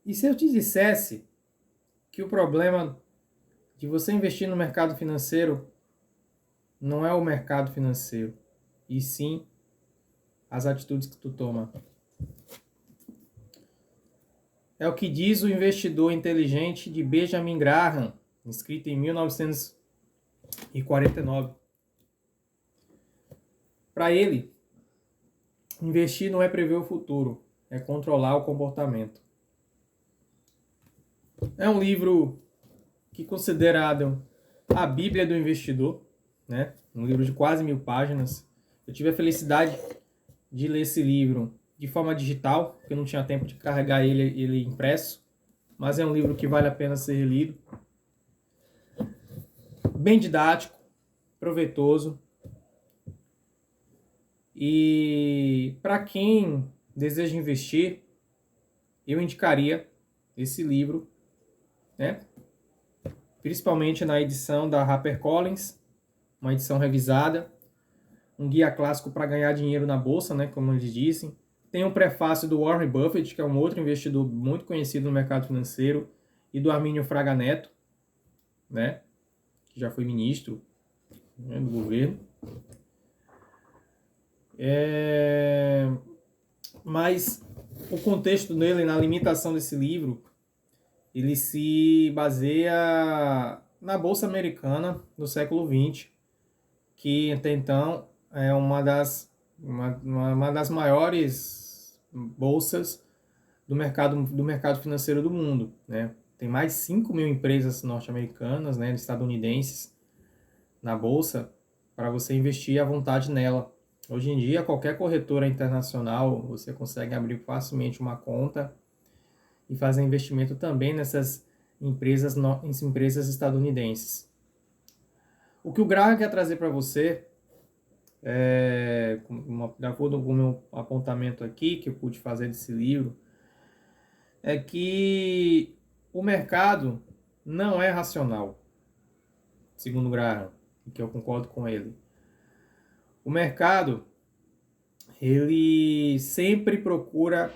E se eu te dissesse que o problema de você investir no mercado financeiro não é o mercado financeiro, e sim as atitudes que tu toma? É o que diz o Investidor Inteligente de Benjamin Graham, escrito em 1949. Para ele, investir não é prever o futuro, é controlar o comportamento. É um livro que é considerado a Bíblia do investidor, né? Um livro de quase 1000 páginas. Eu tive a felicidade de ler esse livro de forma digital, porque eu não tinha tempo de carregar ele impresso, mas é um livro que vale a pena ser lido. Bem didático, proveitoso. E para quem deseja investir, eu indicaria esse livro, né? Principalmente na edição da HarperCollins, uma edição revisada, um guia clássico para ganhar dinheiro na bolsa, né, como eles dizem. Tem um prefácio do Warren Buffett, que é um outro investidor muito conhecido no mercado financeiro, e do Armínio Fraga Neto, né, que já foi ministro, né, do governo. Mas o contexto dele, na limitação desse livro, ele se baseia na Bolsa Americana do século XX, que até então é uma das maiores bolsas do mercado financeiro do mundo, né? Tem mais de 5 mil empresas norte-americanas, né, estadunidenses, na bolsa, para você investir à vontade nela. Hoje em dia, qualquer corretora internacional, você consegue abrir facilmente uma conta e fazer investimento também nessas empresas estadunidenses. O que o Graham quer trazer para você, de acordo com o meu apontamento aqui, que eu pude fazer desse livro, é que o mercado não é racional, segundo o Graham, que eu concordo com ele. O mercado, ele sempre procura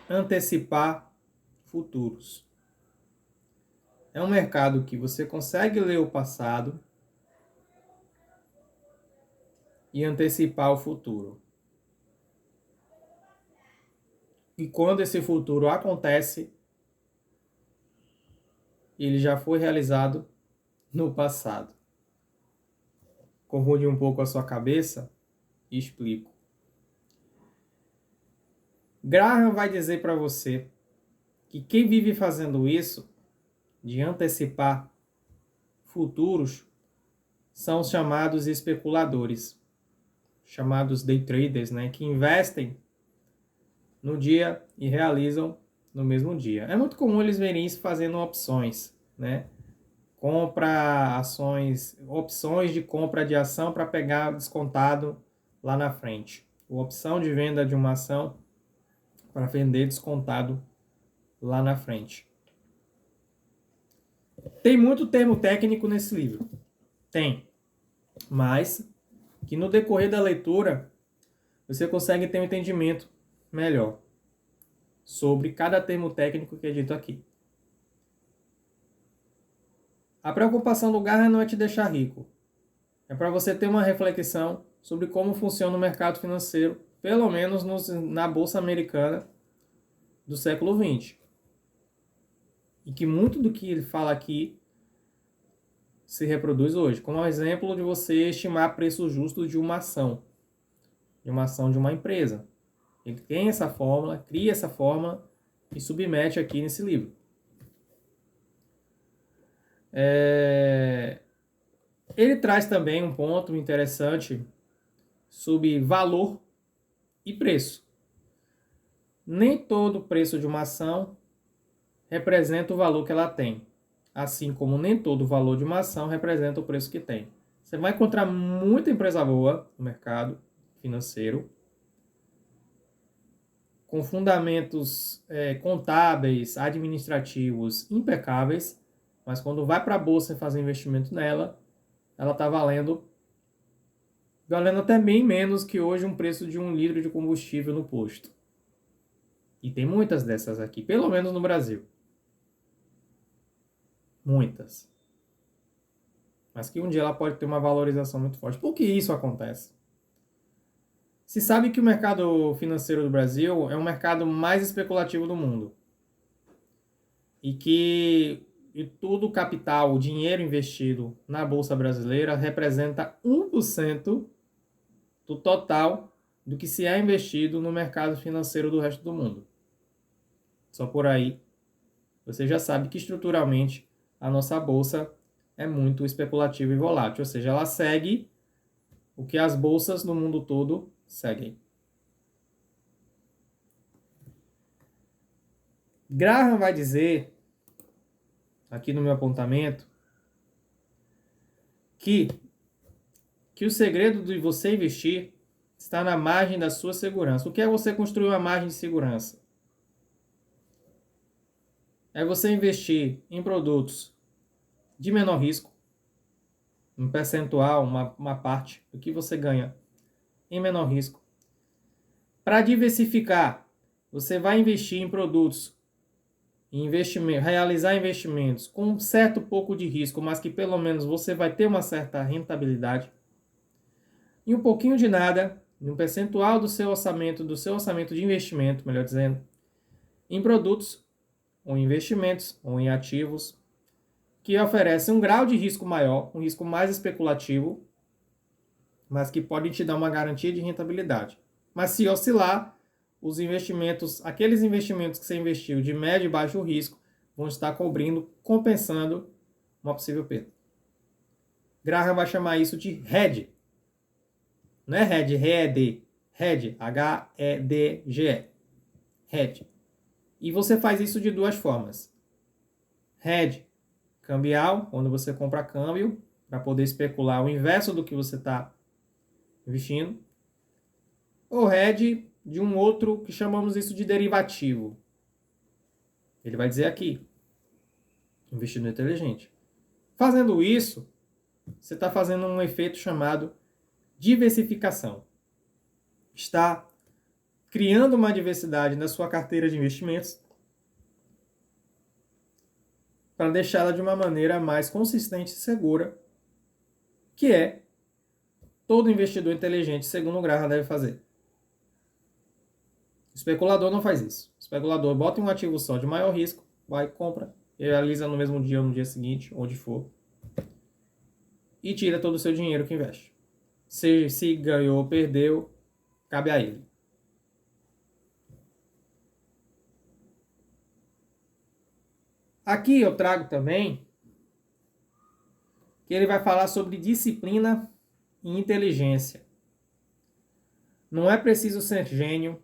antecipar futuros. É um mercado que você consegue ler o passado e antecipar o futuro. E quando esse futuro acontece, ele já foi realizado no passado. Confunde um pouco a sua cabeça e explico. Graham vai dizer para você que quem vive fazendo isso, de antecipar futuros, são os chamados especuladores, chamados day traders, né, que investem no dia e realizam no mesmo dia. É muito comum eles verem isso fazendo opções, né? Compra ações, opções de compra de ação para pegar descontado lá na frente. Ou opção de venda de uma ação para vender descontado lá na frente. Tem muito termo técnico nesse livro. Tem. Mas que no decorrer da leitura você consegue ter um entendimento melhor sobre cada termo técnico que é dito aqui. A preocupação do Graham não é te deixar rico. É para você ter uma reflexão sobre como funciona o mercado financeiro, pelo menos na Bolsa Americana do século XX. E que muito do que ele fala aqui se reproduz hoje, como o exemplo de você estimar preço justo de uma ação de uma empresa. Ele tem essa fórmula, cria essa fórmula e submete aqui nesse livro. Ele traz também um ponto interessante sobre valor e preço. Nem todo preço de uma ação representa o valor que ela tem, assim como nem todo o valor de uma ação representa o preço que tem. Você vai encontrar muita empresa boa no mercado financeiro, com fundamentos contábeis, administrativos impecáveis, mas quando vai para a bolsa e fazer investimento nela, ela está valendo até bem menos que hoje um preço de 1 litro de combustível no posto. E tem muitas dessas aqui, pelo menos no Brasil. Muitas. Mas que um dia ela pode ter uma valorização muito forte. Por que isso acontece? Se sabe que o mercado financeiro do Brasil é o mercado mais especulativo do mundo. E que todo o capital, o dinheiro investido na Bolsa Brasileira representa 1% do total do que se é investido no mercado financeiro do resto do mundo. Só por aí, você já sabe que estruturalmente a nossa Bolsa é muito especulativa e volátil, ou seja, ela segue o que as bolsas do mundo todo seguem. Graham vai dizer, aqui no meu apontamento, que o segredo de você investir está na margem da sua segurança. O que é você construir uma margem de segurança? É você investir em produtos de menor risco, um percentual, uma parte do que você ganha em menor risco. Para diversificar, você vai investir em produtos, realizar investimentos com um certo pouco de risco, mas que pelo menos você vai ter uma certa rentabilidade. E um pouquinho de nada, um percentual do seu orçamento de investimento, melhor dizendo, em produtos ou investimentos ou em ativos que oferecem um grau de risco maior, um risco mais especulativo, mas que podem te dar uma garantia de rentabilidade. Mas se oscilar, os investimentos, aqueles investimentos que você investiu de médio e baixo risco, vão estar cobrindo, compensando uma possível perda. Graham vai chamar isso de hedge. Não é hedge, hedge, hedge, H-E-D-G-E. Hedge. E você faz isso de duas formas. Hedge cambial, quando você compra câmbio, para poder especular o inverso do que você está investindo. Ou hedge de um outro que chamamos isso de derivativo. Ele vai dizer aqui, investidor inteligente. Fazendo isso, você está fazendo um efeito chamado diversificação. Está criando uma diversidade na sua carteira de investimentos para deixá-la de uma maneira mais consistente e segura, que é todo investidor inteligente, segundo o Graham, deve fazer. O especulador não faz isso. O especulador bota um ativo só de maior risco, vai, compra, realiza no mesmo dia ou no dia seguinte, onde for, e tira todo o seu dinheiro que investe. Se ganhou ou perdeu, cabe a ele. Aqui eu trago também que ele vai falar sobre disciplina e inteligência. Não é preciso ser gênio,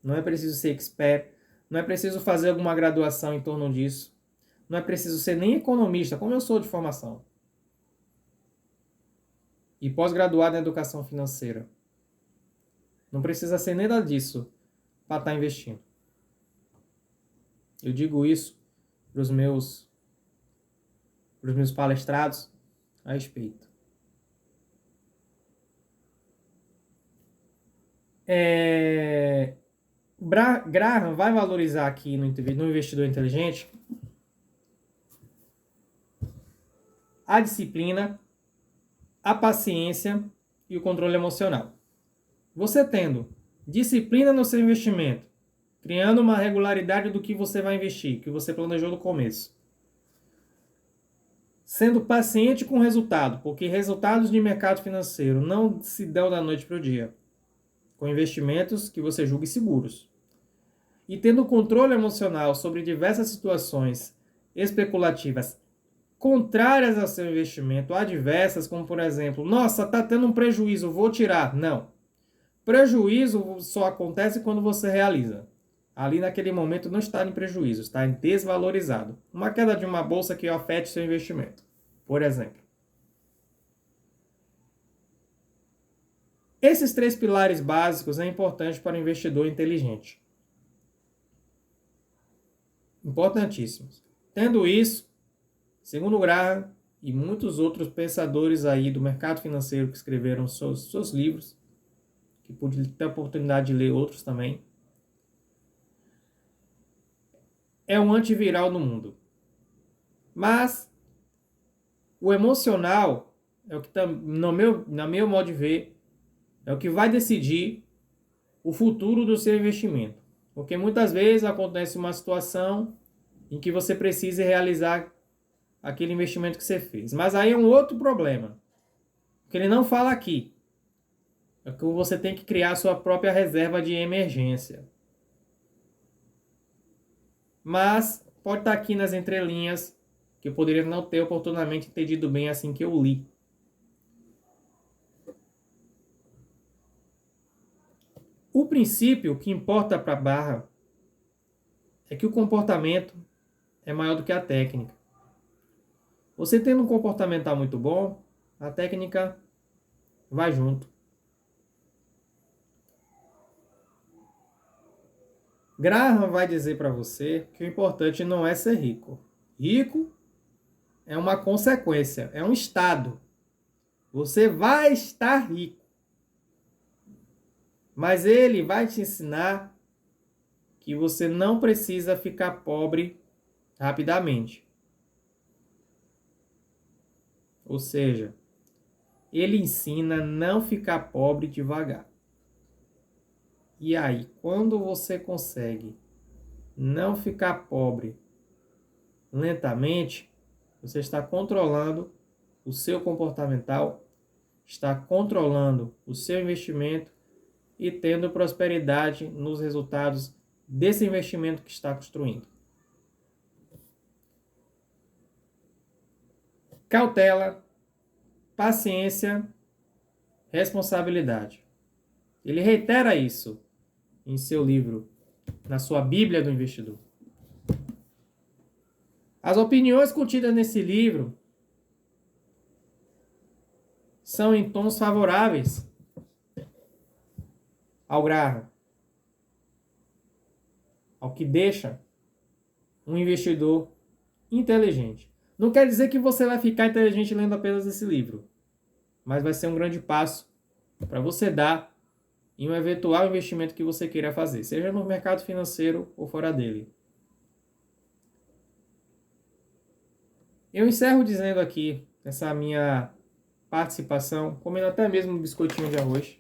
não é preciso ser expert, não é preciso fazer alguma graduação em torno disso, não é preciso ser nem economista, como eu sou de formação, e pós-graduado em educação financeira. Não precisa ser nada disso para estar investindo. Eu digo isso para os meus palestrados a respeito. Graham vai valorizar aqui no investidor inteligente a disciplina, a paciência e o controle emocional. Você tendo disciplina no seu investimento, criando uma regularidade do que você vai investir, que você planejou no começo, sendo paciente com o resultado, porque resultados de mercado financeiro não se dão da noite para o dia, com investimentos que você julgue seguros. E tendo controle emocional sobre diversas situações especulativas contrárias ao seu investimento, adversas, como por exemplo, nossa, está tendo um prejuízo, vou tirar. Não. Prejuízo só acontece quando você realiza. Ali naquele momento não está em prejuízo, está em desvalorizado. Uma queda de uma bolsa que afete seu investimento, por exemplo. Esses três pilares básicos é importante para o investidor inteligente. Importantíssimos. Tendo isso, segundo o Graham e muitos outros pensadores aí do mercado financeiro que escreveram seus livros, que pude ter a oportunidade de ler outros também, é um antiviral no mundo. Mas o emocional é o que, no meu modo de ver, é o que vai decidir o futuro do seu investimento. Porque muitas vezes acontece uma situação em que você precisa realizar aquele investimento que você fez. Mas aí é um outro problema, que ele não fala aqui. É que você tem que criar a sua própria reserva de emergência. Mas pode estar aqui nas entrelinhas, que eu poderia não ter oportunamente entendido bem assim que eu li. O princípio que importa para a barra é que o comportamento é maior do que a técnica. Você tendo um comportamental muito bom, a técnica vai junto. Graham vai dizer para você que o importante não é ser rico. Rico é uma consequência, é um estado. Você vai estar rico. Mas ele vai te ensinar que você não precisa ficar pobre rapidamente. Ou seja, ele ensina a não ficar pobre devagar. E aí, quando você consegue não ficar pobre lentamente, você está controlando o seu comportamental, está controlando o seu investimento e tendo prosperidade nos resultados desse investimento que está construindo. Cautela, paciência, responsabilidade. Ele reitera isso em seu livro, na sua Bíblia do Investidor. As opiniões contidas nesse livro são em tons favoráveis ao Graham, ao que deixa um investidor inteligente. Não quer dizer que você vai ficar inteligente lendo apenas esse livro, mas vai ser um grande passo para você dar em um eventual investimento que você queira fazer, seja no mercado financeiro ou fora dele. Eu encerro dizendo aqui essa minha participação, comendo até mesmo um biscoitinho de arroz.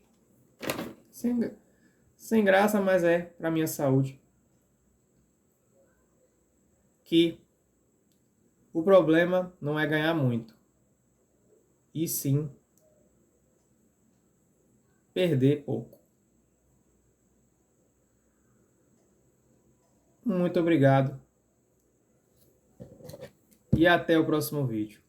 Sem graça, mas é para minha saúde. Que o problema não é ganhar muito, e sim perder pouco. Muito obrigado e até o próximo vídeo.